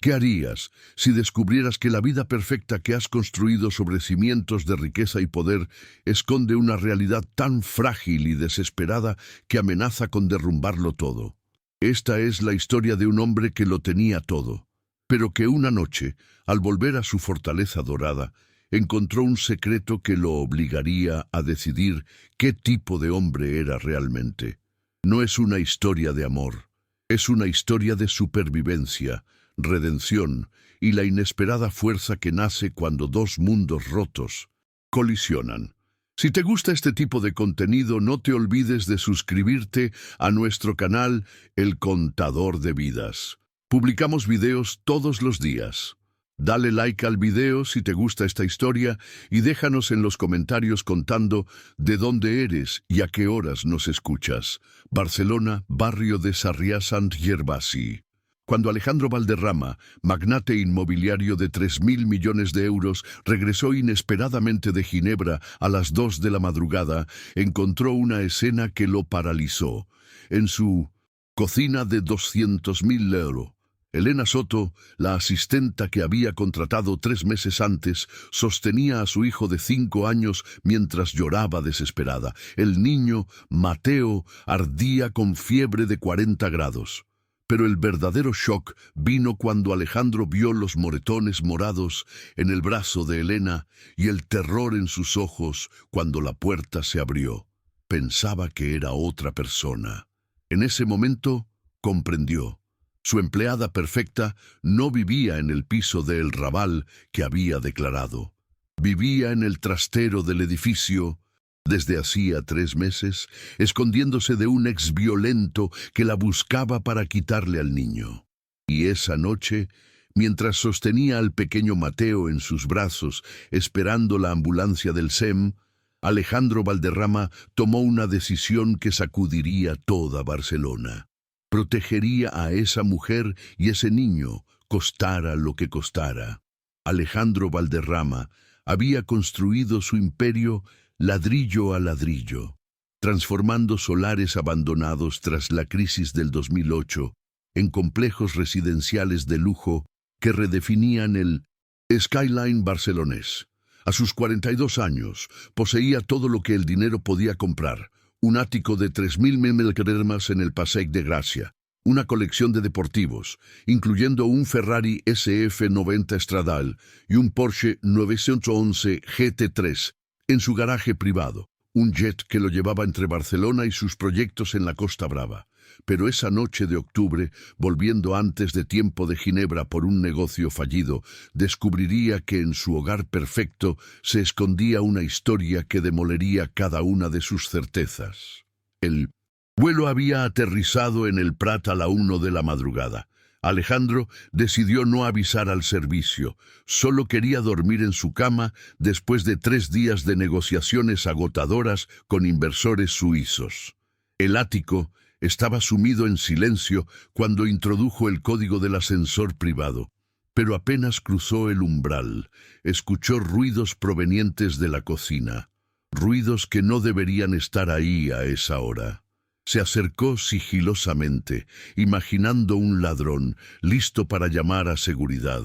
¿Qué harías si descubrieras que la vida perfecta que has construido sobre cimientos de riqueza y poder esconde una realidad tan frágil y desesperada que amenaza con derrumbarlo todo? Esta es la historia de un hombre que lo tenía todo, pero que una noche, al volver a su fortaleza dorada, encontró un secreto que lo obligaría a decidir qué tipo de hombre era realmente. No es una historia de amor, es una historia de supervivencia, redención y la inesperada fuerza que nace cuando dos mundos rotos colisionan. Si te gusta este tipo de contenido, no te olvides de suscribirte a nuestro canal El Contador de Vidas. Publicamos videos todos los días. Dale like al video si te gusta esta historia y déjanos en los comentarios contando de dónde eres y a qué horas nos escuchas. Barcelona, barrio de Sarrià-Sant Gervasi. Cuando Alejandro Valderrama, magnate inmobiliario de 3.000 millones de euros, regresó inesperadamente de Ginebra a las 2 de la madrugada, encontró una escena que lo paralizó. En su cocina de 200.000 euros, Elena Soto, la asistenta que había contratado 3 meses antes, sostenía a su hijo de 5 años mientras lloraba desesperada. El niño, Mateo, ardía con fiebre de 40 grados. Pero el verdadero shock vino cuando Alejandro vio los moretones morados en el brazo de Elena y el terror en sus ojos cuando la puerta se abrió. Pensaba que era otra persona. En ese momento comprendió. Su empleada perfecta no vivía en el piso de El Raval que había declarado. Vivía en el trastero del edificio desde hacía 3 meses, escondiéndose de un ex violento que la buscaba para quitarle al niño. Y esa noche, mientras sostenía al pequeño Mateo en sus brazos, esperando la ambulancia del SEM, Alejandro Valderrama tomó una decisión que sacudiría toda Barcelona. Protegería a esa mujer y ese niño, costara lo que costara. Alejandro Valderrama había construido su imperio ladrillo a ladrillo, transformando solares abandonados tras la crisis del 2008 en complejos residenciales de lujo que redefinían el skyline barcelonés. A sus 42 años, poseía todo lo que el dinero podía comprar: un ático de 3.000 metres en el Passeig de Gràcia, una colección de deportivos, incluyendo un Ferrari SF90 Stradale y un Porsche 911 GT3, en su garaje privado, un jet que lo llevaba entre Barcelona y sus proyectos en la Costa Brava. Pero esa noche de octubre, volviendo antes de tiempo de Ginebra por un negocio fallido, descubriría que en su hogar perfecto se escondía una historia que demolería cada una de sus certezas. El vuelo había aterrizado en el Prat a la 1 de la madrugada. Alejandro decidió no avisar al servicio. Solo quería dormir en su cama después de 3 días de negociaciones agotadoras con inversores suizos. El ático estaba sumido en silencio cuando introdujo el código del ascensor privado, pero apenas cruzó el umbral, escuchó ruidos provenientes de la cocina, ruidos que no deberían estar ahí a esa hora. Se acercó sigilosamente, imaginando un ladrón, listo para llamar a seguridad.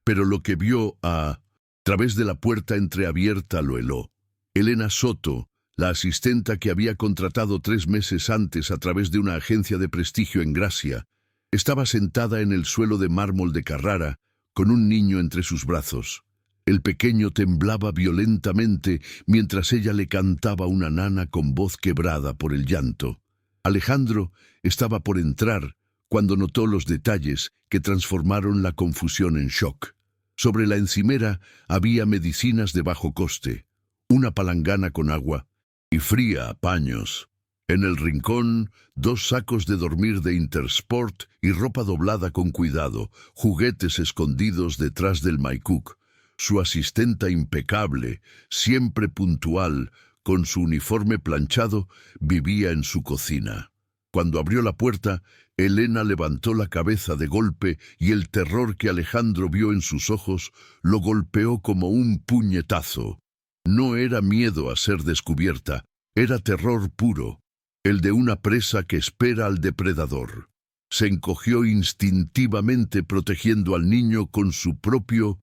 Pero lo que vio a través de la puerta entreabierta lo heló. Elena Soto, la asistenta que había contratado 3 meses antes a través de una agencia de prestigio en Gracia, estaba sentada en el suelo de mármol de Carrara, con un niño entre sus brazos. El pequeño temblaba violentamente mientras ella le cantaba una nana con voz quebrada por el llanto. Alejandro estaba por entrar cuando notó los detalles que transformaron la confusión en shock. Sobre la encimera había medicinas de bajo coste, una palangana con agua y fría a paños. En el rincón, 2 sacos de dormir de Intersport y ropa doblada con cuidado, juguetes escondidos detrás del Maikuk. Su asistenta impecable, siempre puntual, con su uniforme planchado, vivía en su cocina. Cuando abrió la puerta, Elena levantó la cabeza de golpe y el terror que Alejandro vio en sus ojos lo golpeó como un puñetazo. No era miedo a ser descubierta, era terror puro, el de una presa que espera al depredador. se encogió instintivamente protegiendo al niño con su propio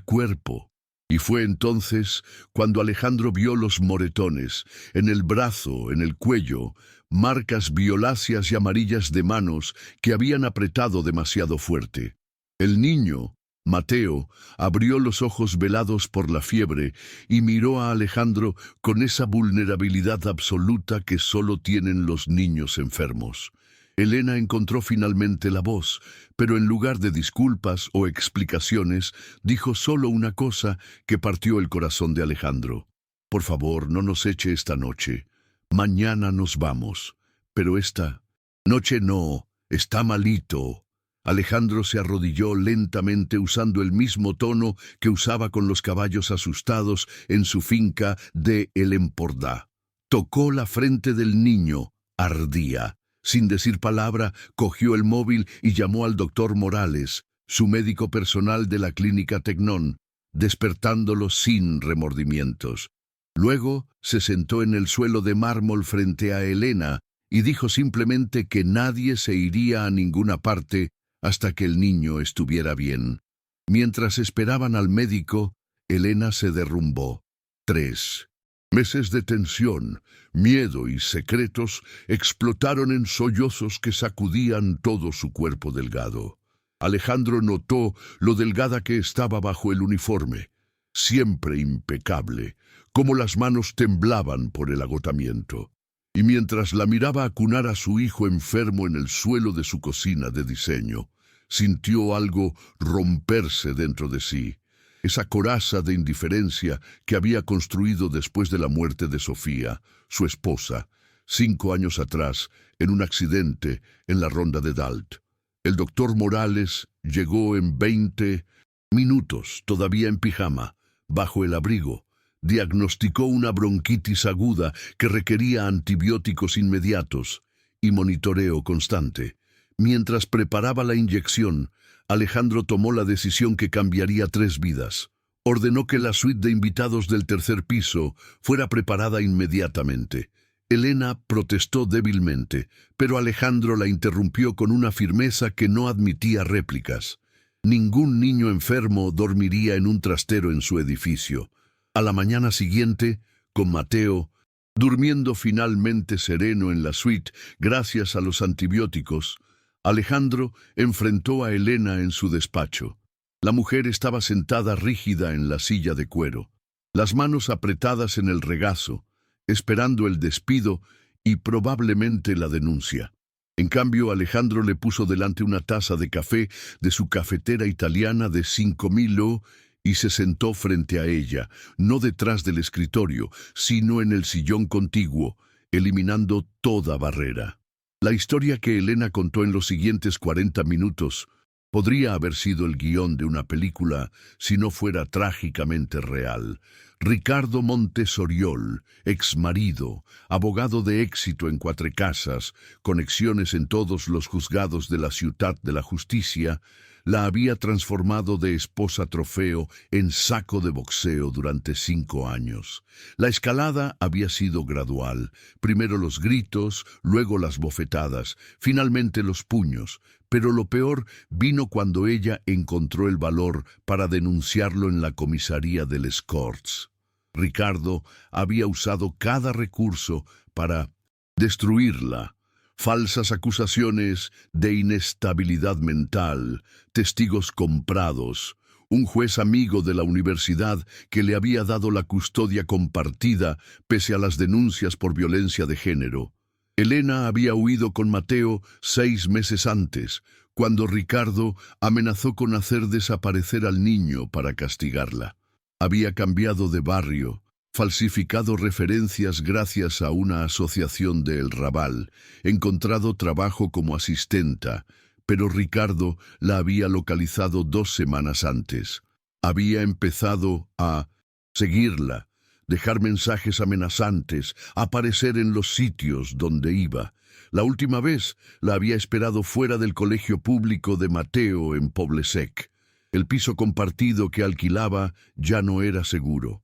cuerpo. Y fue entonces cuando Alejandro vio los moretones, en el brazo, en el cuello, marcas violáceas y amarillas de manos que habían apretado demasiado fuerte. El niño, Mateo, abrió los ojos velados por la fiebre y miró a Alejandro con esa vulnerabilidad absoluta que solo tienen los niños enfermos. Elena encontró finalmente la voz, pero en lugar de disculpas o explicaciones, dijo solo una cosa que partió el corazón de Alejandro. Por favor, no nos eche esta noche. Mañana nos vamos. Pero esta noche no, está malito. Alejandro se arrodilló lentamente usando el mismo tono que usaba con los caballos asustados en su finca de El Empordà. Tocó la frente del niño, ardía. Sin decir palabra, cogió el móvil y llamó al doctor Morales, su médico personal de la clínica Tecnón, despertándolo sin remordimientos. Luego se sentó en el suelo de mármol frente a Elena y dijo simplemente que nadie se iría a ninguna parte hasta que el niño estuviera bien. Mientras esperaban al médico, Elena se derrumbó. 3 meses de tensión, miedo y secretos explotaron en sollozos que sacudían todo su cuerpo delgado. Alejandro notó lo delgada que estaba bajo el uniforme, siempre impecable, como las manos temblaban por el agotamiento. Y mientras la miraba acunar a su hijo enfermo en el suelo de su cocina de diseño, sintió algo romperse dentro de sí. Esa coraza de indiferencia que había construido después de la muerte de Sofía, su esposa, 5 años atrás, en un accidente en la ronda de Dalt. El doctor Morales llegó en 20 minutos, todavía en pijama, bajo el abrigo. Diagnosticó una bronquitis aguda que requería antibióticos inmediatos y monitoreo constante. Mientras preparaba la inyección, Alejandro tomó la decisión que cambiaría 3 vidas. Ordenó que la suite de invitados del tercer piso fuera preparada inmediatamente. Elena protestó débilmente, pero Alejandro la interrumpió con una firmeza que no admitía réplicas. Ningún niño enfermo dormiría en un trastero en su edificio. A la mañana siguiente, con Mateo, durmiendo finalmente sereno en la suite gracias a los antibióticos, Alejandro enfrentó a Elena en su despacho. La mujer estaba sentada rígida en la silla de cuero, las manos apretadas en el regazo, esperando el despido y probablemente la denuncia. En cambio, Alejandro le puso delante una taza de café de su cafetera italiana de 5000 O y se sentó frente a ella, no detrás del escritorio, sino en el sillón contiguo, eliminando toda barrera. La historia que Elena contó en los siguientes 40 minutos podría haber sido el guión de una película si no fuera trágicamente real. Ricardo Montesoriol, exmarido, abogado de éxito en 4 casas, conexiones en todos los juzgados de la Ciutat de la Justicia, la había transformado de esposa trofeo en saco de boxeo durante 5 años. La escalada había sido gradual, primero los gritos, luego las bofetadas, finalmente los puños, pero lo peor vino cuando ella encontró el valor para denunciarlo en la comisaría del Escorts. Ricardo había usado cada recurso para destruirla. Falsas acusaciones de inestabilidad mental, testigos comprados, un juez amigo de la universidad que le había dado la custodia compartida pese a las denuncias por violencia de género. Elena había huido con Mateo 6 meses antes, cuando Ricardo amenazó con hacer desaparecer al niño para castigarla. Había cambiado de barrio, falsificado referencias gracias a una asociación de El Raval, encontrado trabajo como asistenta, pero Ricardo la había localizado 2 semanas antes. Había empezado a seguirla, dejar mensajes amenazantes, aparecer en los sitios donde iba. La última vez la había esperado fuera del colegio público de Mateo en Poble Sec. El piso compartido que alquilaba ya no era seguro.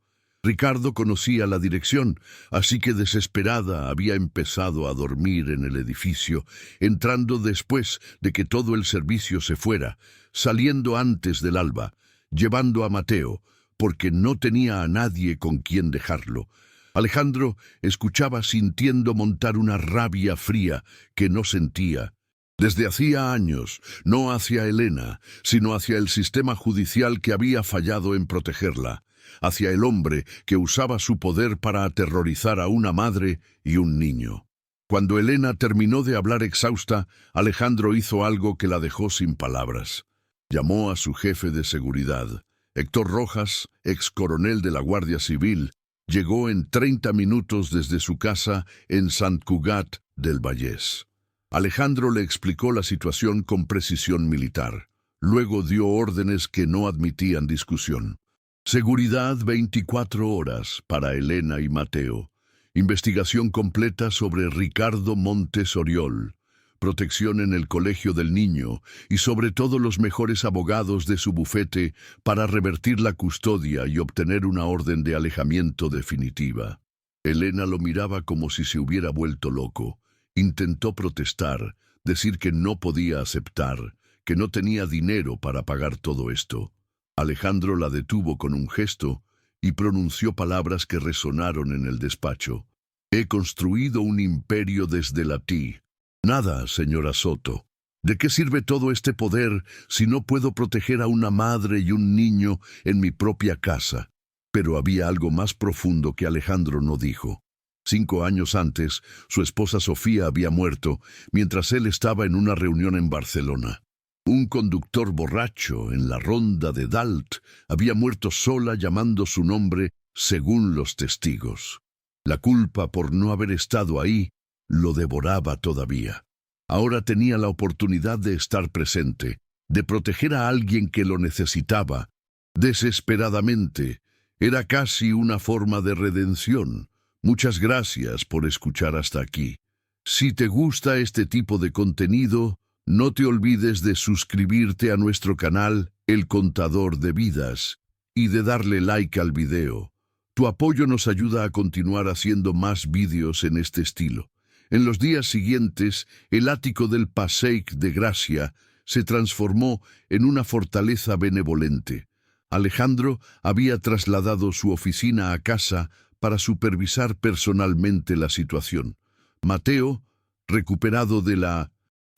Ricardo conocía la dirección, así que desesperada había empezado a dormir en el edificio, entrando después de que todo el servicio se fuera, saliendo antes del alba, llevando a Mateo, porque no tenía a nadie con quien dejarlo. Alejandro escuchaba sintiendo montar una rabia fría que no sentía. Desde hacía años, no hacia Elena, sino hacia el sistema judicial que había fallado en protegerla, hacia el hombre que usaba su poder para aterrorizar a una madre y un niño. Cuando Elena terminó de hablar exhausta, Alejandro hizo algo que la dejó sin palabras. Llamó a su jefe de seguridad. Héctor Rojas, ex coronel de la Guardia Civil, llegó en 30 minutos desde su casa en Sant Cugat del Vallès. Alejandro le explicó la situación con precisión militar. Luego dio órdenes que no admitían discusión. Seguridad 24 horas para Elena y Mateo. Investigación completa sobre Ricardo Montes Oriol. Protección en el colegio del niño y sobre todo los mejores abogados de su bufete para revertir la custodia y obtener una orden de alejamiento definitiva. Elena lo miraba como si se hubiera vuelto loco. Intentó protestar, decir que no podía aceptar, que no tenía dinero para pagar todo esto. Alejandro la detuvo con un gesto y pronunció palabras que resonaron en el despacho. He construido un imperio desde la TI. Nada, señora Soto. ¿De qué sirve todo este poder si no puedo proteger a una madre y un niño en mi propia casa? Pero había algo más profundo que Alejandro no dijo. 5 años antes, su esposa Sofía había muerto mientras él estaba en una reunión en Barcelona. Un conductor borracho en la ronda de Dalt había muerto sola llamando su nombre según los testigos. La culpa por no haber estado ahí lo devoraba todavía. Ahora tenía la oportunidad de estar presente, de proteger a alguien que lo necesitaba, desesperadamente. Era casi una forma de redención. Muchas gracias por escuchar hasta aquí. Si te gusta este tipo de contenido, no te olvides de suscribirte a nuestro canal El Contador de Vidas y de darle like al video. Tu apoyo nos ayuda a continuar haciendo más vídeos en este estilo. En los días siguientes, el ático del Passeig de Gràcia se transformó en una fortaleza benevolente. Alejandro había trasladado su oficina a casa para supervisar personalmente la situación. Mateo, recuperado de la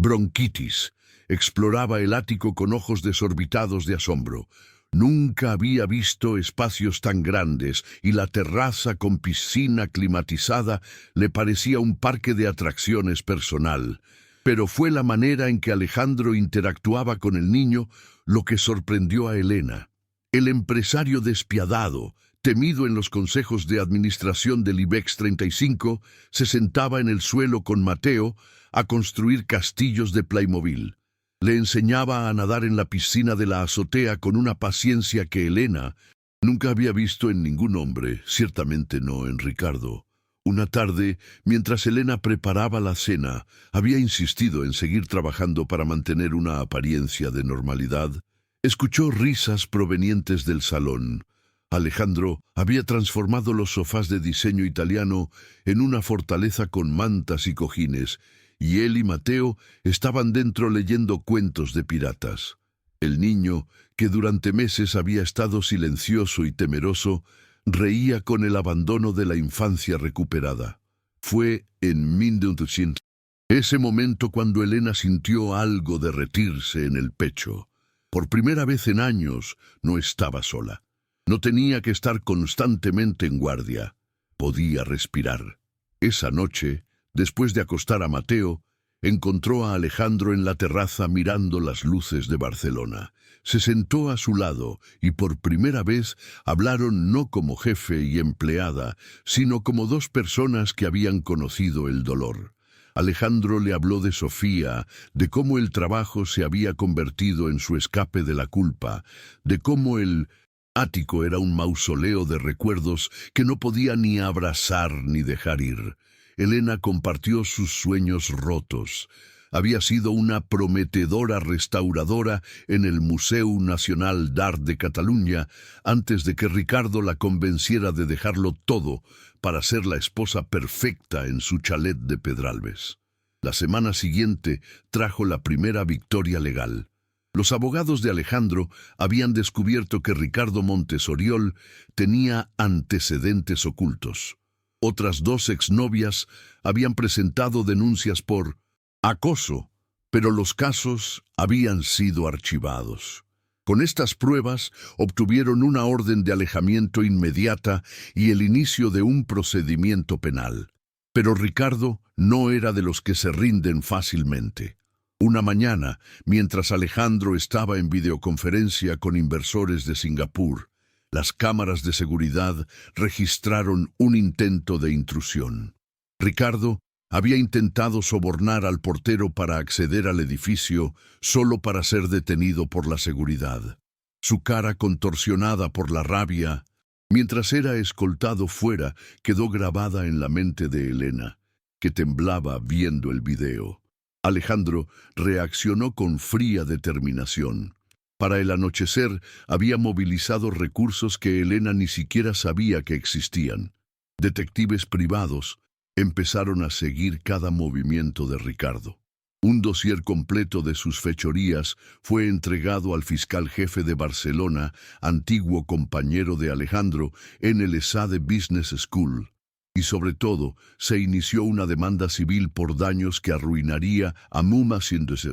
bronquitis, exploraba el ático con ojos desorbitados de asombro. Nunca había visto espacios tan grandes y la terraza con piscina climatizada le parecía un parque de atracciones personal. Pero fue la manera en que Alejandro interactuaba con el niño lo que sorprendió a Elena. El empresario despiadado, temido en los consejos de administración del IBEX 35, se sentaba en el suelo con Mateo a construir castillos de Playmobil. Le enseñaba a nadar en la piscina de la azotea con una paciencia que Elena nunca había visto en ningún hombre, ciertamente no en Ricardo. Una tarde, mientras Elena preparaba la cena, había insistido en seguir trabajando para mantener una apariencia de normalidad. Escuchó risas provenientes del salón. Alejandro había transformado los sofás de diseño italiano en una fortaleza con mantas y cojines, y él y Mateo estaban dentro leyendo cuentos de piratas. El niño, que durante meses había estado silencioso y temeroso, reía con el abandono de la infancia recuperada. Fue en 1900, ese momento cuando Elena sintió algo derretirse en el pecho. Por primera vez en años no estaba sola. No tenía que estar constantemente en guardia. Podía respirar. Esa noche, después de acostar a Mateo, encontró a Alejandro en la terraza mirando las luces de Barcelona. Se sentó a su lado y por primera vez hablaron no como jefe y empleada, sino como dos personas que habían conocido el dolor. Alejandro le habló de Sofía, de cómo el trabajo se había convertido en su escape de la culpa, de cómo el ático era un mausoleo de recuerdos que no podía ni abrazar ni dejar ir. Elena compartió sus sueños rotos. había sido una prometedora restauradora en el Museu Nacional d'Art de Cataluña antes de que Ricardo la convenciera de dejarlo todo para ser la esposa perfecta en su chalet de Pedralbes. La semana siguiente trajo la primera victoria legal. Los abogados de Alejandro habían descubierto que Ricardo Montes Oriol tenía antecedentes ocultos. Otras 2 exnovias habían presentado denuncias por acoso, pero los casos habían sido archivados. Con estas pruebas obtuvieron una orden de alejamiento inmediata y el inicio de un procedimiento penal. Pero Ricardo no era de los que se rinden fácilmente. Una mañana, mientras Alejandro estaba en videoconferencia con inversores de Singapur, las cámaras de seguridad registraron un intento de intrusión. Ricardo había intentado sobornar al portero para acceder al edificio solo para ser detenido por la seguridad. Su cara contorsionada por la rabia, mientras era escoltado fuera, quedó grabada en la mente de Elena, que temblaba viendo el video. Alejandro reaccionó con fría determinación. Para el anochecer había movilizado recursos que Elena ni siquiera sabía que existían. Detectives privados empezaron a seguir cada movimiento de Ricardo. Un dossier completo de sus fechorías fue entregado al fiscal jefe de Barcelona, antiguo compañero de Alejandro, en el ESADE Business School. Y sobre todo, se inició una demanda civil por daños que arruinaría a Muma Sinduse.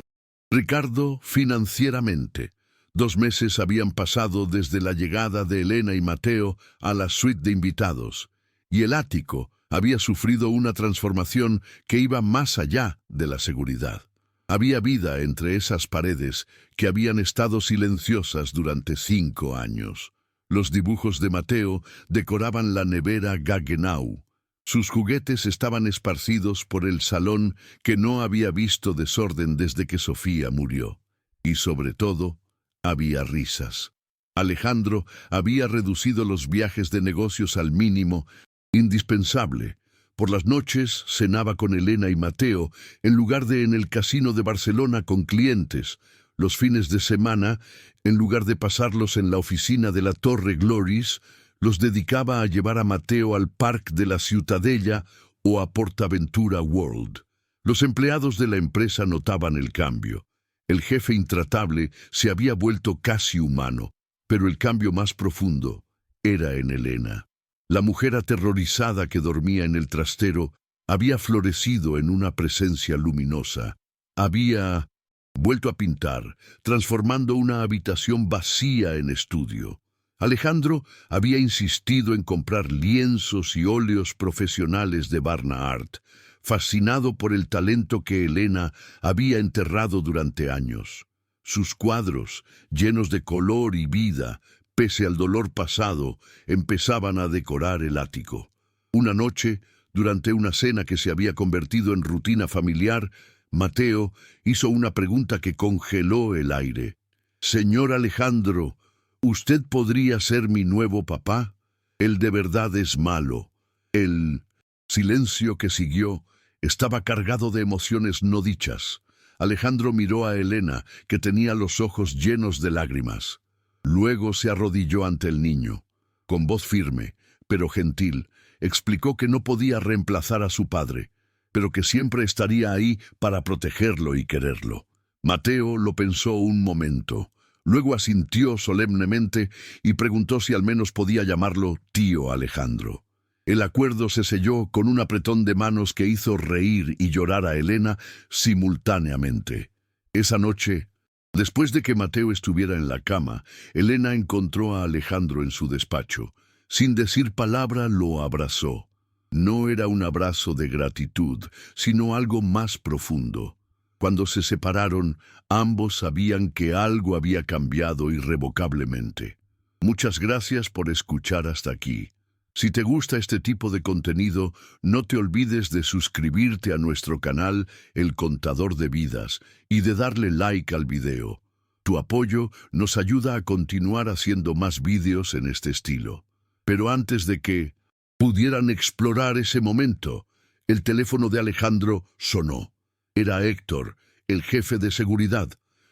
Ricardo financieramente. 2 meses habían pasado desde la llegada de Elena y Mateo a la suite de invitados, y el ático había sufrido una transformación que iba más allá de la seguridad. Había vida entre esas paredes que habían estado silenciosas durante 5 años. Los dibujos de Mateo decoraban la nevera Gaggenau. Sus juguetes estaban esparcidos por el salón que no había visto desorden desde que Sofía murió. Y sobre todo, había risas. Alejandro había reducido los viajes de negocios al mínimo indispensable. Por las noches cenaba con Elena y Mateo en lugar de en el casino de Barcelona con clientes. Los fines de semana, en lugar de pasarlos en la oficina de la Torre Gloris, los dedicaba a llevar a Mateo al Parc de la Ciutadella o a Portaventura World. Los empleados de la empresa notaban el cambio. El jefe intratable se había vuelto casi humano, pero el cambio más profundo era en Elena. La mujer aterrorizada que dormía en el trastero había florecido en una presencia luminosa. Había vuelto a pintar, transformando una habitación vacía en estudio. Alejandro había insistido en comprar lienzos y óleos profesionales de Barna Art, fascinado por el talento que Elena había enterrado durante años. Sus cuadros, llenos de color y vida, pese al dolor pasado, empezaban a decorar el ático. Una noche, durante una cena que se había convertido en rutina familiar, Mateo hizo una pregunta que congeló el aire. «Señor Alejandro, ¿usted podría ser mi nuevo papá? Él de verdad es malo». El silencio que siguió estaba cargado de emociones no dichas. Alejandro miró a Elena, que tenía los ojos llenos de lágrimas. Luego se arrodilló ante el niño. Con voz firme, pero gentil, explicó que no podía reemplazar a su padre, pero que siempre estaría ahí para protegerlo y quererlo. Mateo lo pensó un momento. Luego asintió solemnemente y preguntó si al menos podía llamarlo tío Alejandro. El acuerdo se selló con un apretón de manos que hizo reír y llorar a Elena simultáneamente. Esa noche, después de que Mateo estuviera en la cama, Elena encontró a Alejandro en su despacho. Sin decir palabra, lo abrazó. No era un abrazo de gratitud, sino algo más profundo. Cuando se separaron, ambos sabían que algo había cambiado irrevocablemente. Muchas gracias por escuchar hasta aquí. Si te gusta este tipo de contenido, no te olvides de suscribirte a nuestro canal El Contador de Vidas y de darle like al video. Tu apoyo nos ayuda a continuar haciendo más vídeos en este estilo. Pero antes de que pudieran explorar ese momento, el teléfono de Alejandro sonó. Era Héctor, el jefe de seguridad.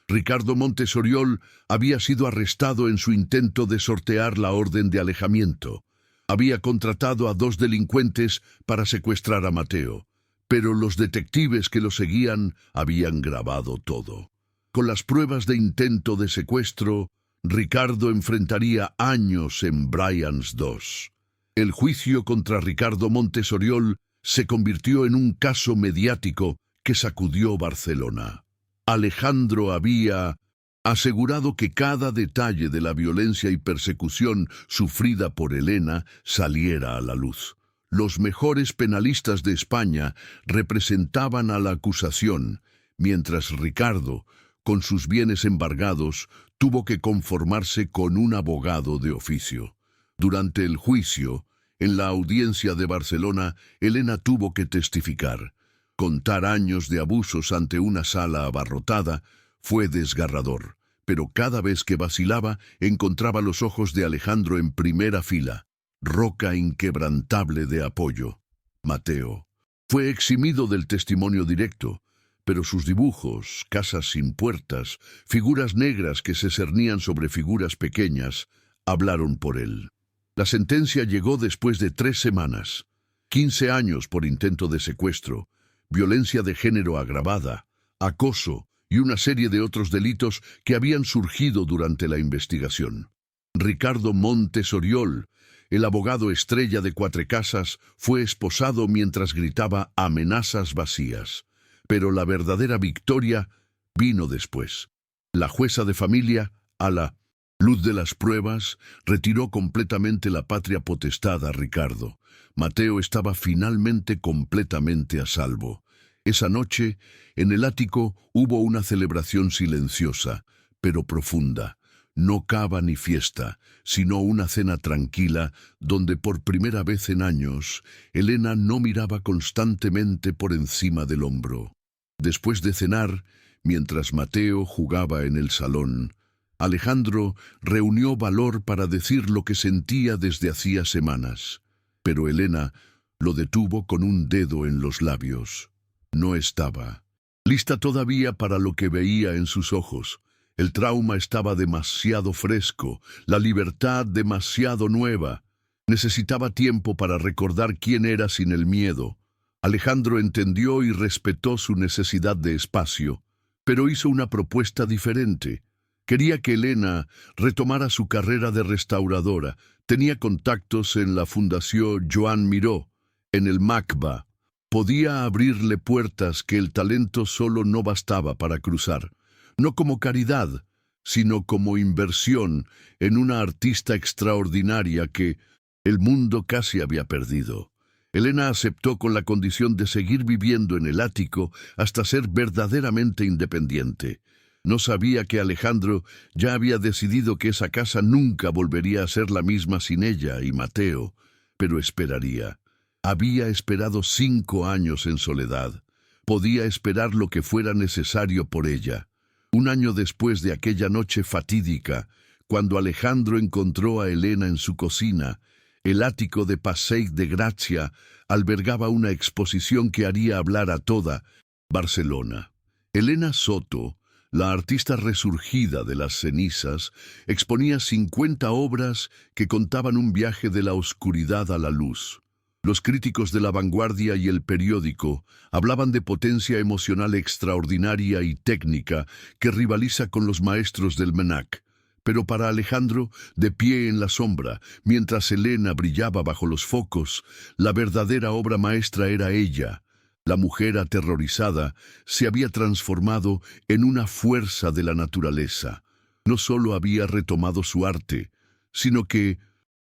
Ricardo Montes Oriol había sido arrestado en su intento de sortear la orden de alejamiento. Había contratado a 2 delincuentes para secuestrar a Mateo, pero los detectives que lo seguían habían grabado todo. Con las pruebas de intento de secuestro, Ricardo enfrentaría años en Brians 2. El juicio contra Ricardo Montes Oriol se convirtió en un caso mediático que sacudió Barcelona. Alejandro había asegurado que cada detalle de la violencia y persecución sufrida por Elena saliera a la luz. Los mejores penalistas de España representaban a la acusación, mientras Ricardo, con sus bienes embargados, tuvo que conformarse con un abogado de oficio. Durante el juicio, en la audiencia de Barcelona, Elena tuvo que testificar. Contar años de abusos ante una sala abarrotada fue desgarrador, pero cada vez que vacilaba encontraba los ojos de Alejandro en primera fila, roca inquebrantable de apoyo. Mateo fue eximido del testimonio directo, pero sus dibujos, casas sin puertas, figuras negras que se cernían sobre figuras pequeñas, hablaron por él. La sentencia llegó después de 3 semanas, 15 años por intento de secuestro, violencia de género agravada, acoso y una serie de otros delitos que habían surgido durante la investigación. Ricardo Montes Oriol, el abogado estrella de Cuatrecasas, fue esposado mientras gritaba amenazas vacías. Pero la verdadera victoria vino después. La jueza de familia, a la luz de las pruebas, retiró completamente la patria potestad a Ricardo. Mateo estaba finalmente completamente a salvo. Esa noche, en el ático, hubo una celebración silenciosa, pero profunda. No cava ni fiesta, sino una cena tranquila, donde por primera vez en años, Elena no miraba constantemente por encima del hombro. Después de cenar, mientras Mateo jugaba en el salón, Alejandro reunió valor para decir lo que sentía desde hacía semanas. Pero Elena lo detuvo con un dedo en los labios. No estaba lista todavía para lo que veía en sus ojos. El trauma estaba demasiado fresco, la libertad demasiado nueva. Necesitaba tiempo para recordar quién era sin el miedo. Alejandro entendió y respetó su necesidad de espacio, pero hizo una propuesta diferente. Quería que Elena retomara su carrera de restauradora. Tenía contactos en la Fundación Joan Miró, en el MACBA. Podía abrirle puertas que el talento solo no bastaba para cruzar. No como caridad, sino como inversión en una artista extraordinaria que el mundo casi había perdido. Elena aceptó con la condición de seguir viviendo en el ático hasta ser verdaderamente independiente. No sabía que Alejandro ya había decidido que esa casa nunca volvería a ser la misma sin ella y Mateo, pero esperaría. Había esperado 5 años en soledad. Podía esperar lo que fuera necesario por ella. Un año después de aquella noche fatídica, cuando Alejandro encontró a Elena en su cocina, el ático de Passeig de Gràcia albergaba una exposición que haría hablar a toda Barcelona. Elena Soto, la artista resurgida de las cenizas, exponía 50 obras que contaban un viaje de la oscuridad a la luz. Los críticos de La Vanguardia y El Periódico hablaban de potencia emocional extraordinaria y técnica que rivaliza con los maestros del MNAC. Pero para Alejandro, de pie en la sombra, mientras Elena brillaba bajo los focos, la verdadera obra maestra era ella. La mujer aterrorizada se había transformado en una fuerza de la naturaleza. No solo había retomado su arte, sino que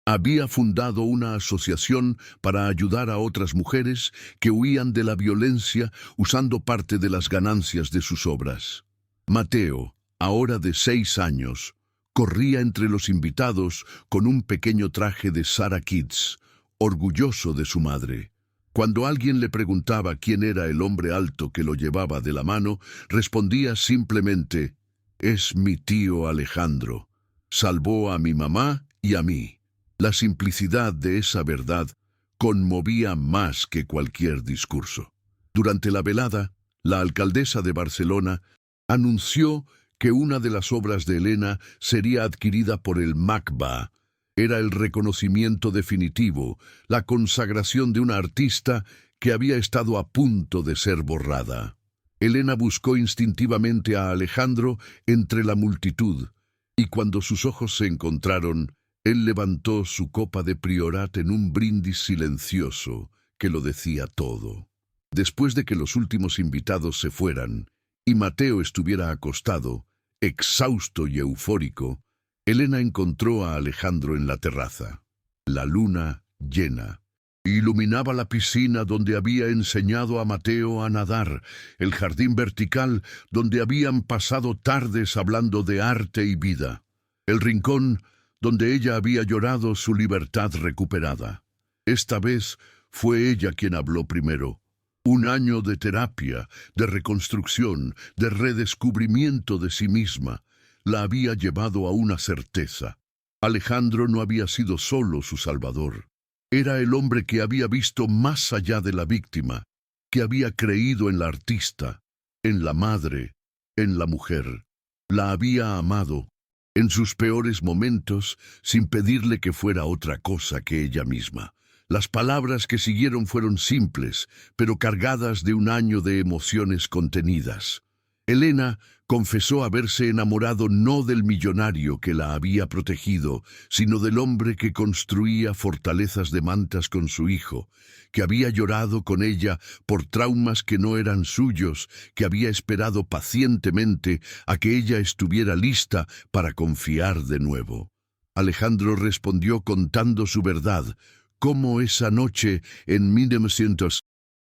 había fundado una asociación para ayudar a otras mujeres que huían de la violencia usando parte de las ganancias de sus obras. Mateo, ahora de 6 años, corría entre los invitados con un pequeño traje de Sarah Kids, orgulloso de su madre. Cuando alguien le preguntaba quién era el hombre alto que lo llevaba de la mano, respondía simplemente: «Es mi tío Alejandro. Salvó a mi mamá y a mí». La simplicidad de esa verdad conmovía más que cualquier discurso. Durante la velada, La alcaldesa de Barcelona anunció que una de las obras de Elena sería adquirida por el MACBA. Era el reconocimiento definitivo, la consagración de una artista que había estado a punto de ser borrada. Elena buscó instintivamente a Alejandro entre la multitud, y cuando sus ojos se encontraron, él levantó su copa de priorat en un brindis silencioso que lo decía todo. Después de que los últimos invitados se fueran, y Mateo estuviera acostado, exhausto y eufórico, Elena encontró a Alejandro en la terraza. La luna llena iluminaba la piscina donde había enseñado a Mateo a nadar, el jardín vertical donde habían pasado tardes hablando de arte y vida, el rincón donde ella había llorado su libertad recuperada. Esta vez fue ella quien habló primero. Un año de terapia, de reconstrucción, de redescubrimiento de sí misma, la había llevado a una certeza. Alejandro no había sido solo su salvador. Era el hombre que había visto más allá de la víctima, que había creído en la artista, en la madre, en la mujer. La había amado, en sus peores momentos, sin pedirle que fuera otra cosa que ella misma. Las palabras que siguieron fueron simples, pero cargadas de un año de emociones contenidas. Elena confesó haberse enamorado no del millonario que la había protegido, sino del hombre que construía fortalezas de mantas con su hijo, que había llorado con ella por traumas que no eran suyos, que había esperado pacientemente a que ella estuviera lista para confiar de nuevo. Alejandro respondió contando su verdad, cómo esa noche en 1900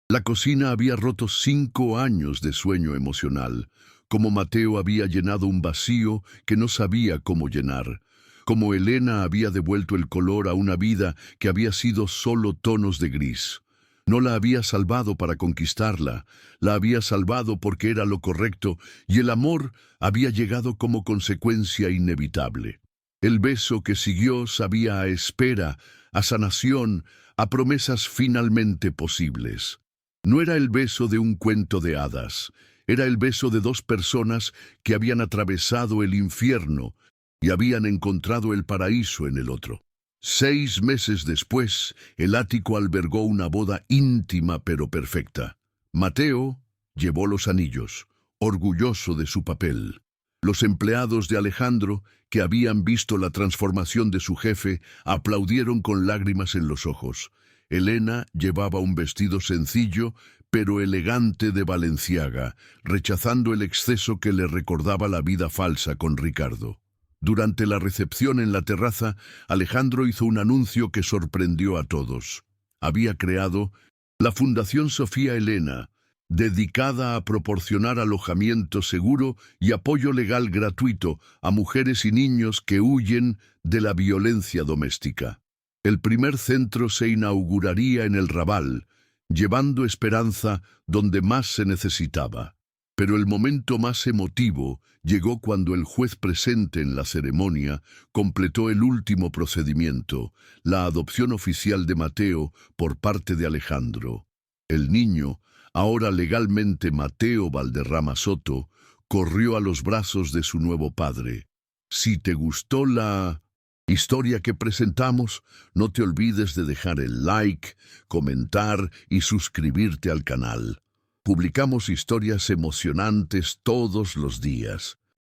la cocina había roto 5 años de sueño emocional, como Mateo había llenado un vacío que no sabía cómo llenar, como Elena había devuelto el color a una vida que había sido solo tonos de gris. No la había salvado para conquistarla, la había salvado porque era lo correcto y el amor había llegado como consecuencia inevitable. El beso que siguió sabía a espera, a sanación, a promesas finalmente posibles. No era el beso de un cuento de hadas, era el beso de 2 personas que habían atravesado el infierno y habían encontrado el paraíso en el otro. 6 meses después, el ático albergó una boda íntima pero perfecta. Mateo llevó los anillos, orgulloso de su papel. Los empleados de Alejandro, que habían visto la transformación de su jefe, aplaudieron con lágrimas en los ojos. Elena llevaba un vestido sencillo, pero elegante de Balenciaga, rechazando el exceso que le recordaba la vida falsa con Ricardo. Durante la recepción en la terraza, Alejandro hizo un anuncio que sorprendió a todos. Había creado la Fundación Sofía Elena, dedicada a proporcionar alojamiento seguro y apoyo legal gratuito a mujeres y niños que huyen de la violencia doméstica. El primer centro se inauguraría en el Raval, llevando esperanza donde más se necesitaba. Pero el momento más emotivo llegó cuando el juez presente en la ceremonia completó el último procedimiento, la adopción oficial de Mateo por parte de Alejandro. El niño, ahora legalmente Mateo Valderrama Soto, corrió a los brazos de su nuevo padre. Si te gustó la historia que presentamos, no te olvides de dejar el like, comentar y suscribirte al canal. Publicamos historias emocionantes todos los días.